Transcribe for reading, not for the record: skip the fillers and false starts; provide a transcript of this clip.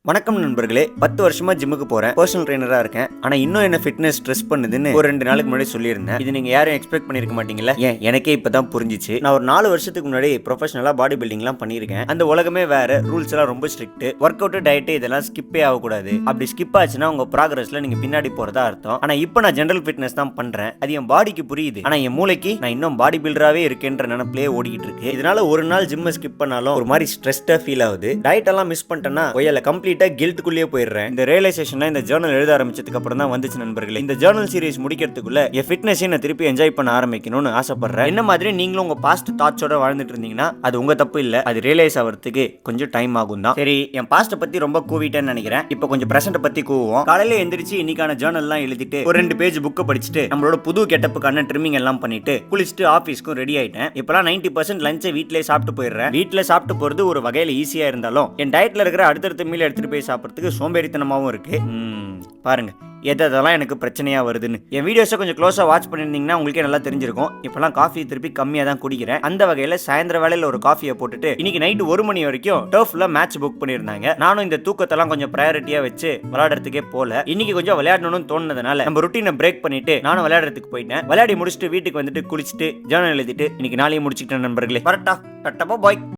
வணக்கம் நண்பர்களே. 10 வருஷமா ஜிம்முக்கு போறேன், பர்சனல் ட்ரெயினரா இருக்கேன். ஆனா இன்னும் என்ன ஃபிட்னஸ் ஸ்ட்ரெஸ் பண்ணுதுன்னு ஒரு 2 நாளுக்கு முன்னாடி சொல்லியிருந்தேன். இது நீங்க யாரும் எக்ஸ்பெக்ட் பண்ணிருக்க மாட்டீங்கல்ல. ஏன் எனக்கே இப்பதான் புரிஞ்சிச்சு. நான் ஒரு 4 வருஷத்துக்கு முன்னாடி ப்ரொஃபஷனலா பாடி பில்டிங்லாம் பண்ணியிருக்கேன். அந்த உலகமே வேற, ரூல்ஸ் எல்லாம் ரொம்ப ஸ்ட்ரிக்ட். ஒர்க் அவுட், டயட் இதெல்லாம் ஸ்கிப்பே ஆகக்கூடாது. அப்படி ஸ்கிப் ஆச்சுன்னா உங்க ப்ராக்ரஸ்ல நீங்க பின்னாடி போறதா அர்த்தம். ஆனா இப்போ நான் ஜெனரல் ஃபிட்னஸ் தான் பண்றேன். அது என் பாடிக்கு புரியுது. ஆனா என் மூளைக்கு நான் இன்னும் பாடி பில்டராவே இருக்கேன்ற நினைப்பிலே ஓடிக்கிட்டு இருக்கு. இதனால ஒரு நாள் ஜிம்மை ஸ்கிப் பண்ணாலும் ஒரு மாதிரி ஸ்ட்ரெஸ்டா ஃபீல் ஆகுது. டயட் எல்லாம் மிஸ் பண்ணிட்டேன்னா ஒய்யால கம்ப்ளீட்டா கில்ட்டுக்குள்ளேயே போயிடுறேன். இந்த ரியலைசேஷன் இந்த ஜர்னல் எழுத ஆரம்பிச்சதுக்கு அப்புறம் தான் வந்துச்சு நண்பர்களே. இந்த ஜர்னல் சீரிஸ் முடிக்கிறதுக்குள்ள என் ஃபிட்னஸை நான் திருப்பி என்ஜாய் பண்ண ஆரம்பிக்கணும்னு ஆசைப்படுறேன். என்ன மாதிரி நீங்களும் உங்க பாஸ்ட் தாட்ஸோட வாழ்ந்துட்டு இருந்தீங்கன்னா அது உங்க தப்பு இல்ல. அது ரியலைஸ் ஆகிறதுக்கு கொஞ்சம் டைம் ஆகும் தான். சரி, என் பாஸ்ட பத்தி ரொம்ப கூவிட்டேன்னு நினைக்கிறேன். இப்போ கொஞ்சம் பிரசன்ட் பத்தி கூவுவோம். காலையில எந்திரிச்சு இன்னைக்கான ஜர்னல் எல்லாம் எழுதிட்டு ஒரு 2 பேஜ் புக்கை படிச்சுட்டு நம்மளோட புது கெட்டப்புக்கான ட்ரிமிங் எல்லாம் பண்ணிட்டு குளிச்சுட்டு ஆபீஸ்க்கும் ரெடி ஆயிட்டேன். இப்பெல்லாம் 90% லஞ்சை வீட்டிலே சாப்பிட்டு போயிடுறேன். வீட்டில் சாப்பிட்டு போறது ஒரு வகையில ஈஸியா இருந்தாலும் என் டயட்ல இருக்கிற அடுத்தடுத்த மீல் எடுத்துட்டு போய் சாப்பிட்றதுக்கு சோம்பேறித்தனமாவும் இருக்கு. பாருங்க எதெல்லாம் எனக்கு பிரச்சனையா வருதுன்னு. என் வீடியோஸை கொஞ்சம் க்ளோஸா வாட்ச் பண்ணியிருந்தீங்கன்னா உங்களுக்கே நல்லா தெரிஞ்சிருக்கும். இப்பெல்லாம் காஃபி திருப்பி கம்மியாக தான் குடிக்கிறேன். அந்த வகையில் சாயந்தர வேலையில் ஒரு காஃபியை போட்டுட்டு இன்னைக்கு நைட்டு 1 மணி வரைக்கும் டர்ஃப்ல மேட்ச் புக் பண்ணியிருந்தாங்க. நானும் இந்த தூக்கத்தெல்லாம் கொஞ்சம் ப்ரையாரிட்டியா வச்சு விளையாடுறதுக்கே போல. இன்னைக்கு கொஞ்சம் விளையாடணும்னு தோணுனதுனால நம்ம ருட்டீனை பிரேக் பண்ணிட்டு நானும் விளையாடுறதுக்கு போயிட்டேன். விளையாடி முடிச்சுட்டு வீட்டுக்கு வந்துட்டு குளிச்சுட்டு ஜர்னல் எழுதிட்டு இன்னைக்கு நாளையும் முடிச்சுக்கிட்டேன் நண்பர்களே. கரெக்டா பாய்.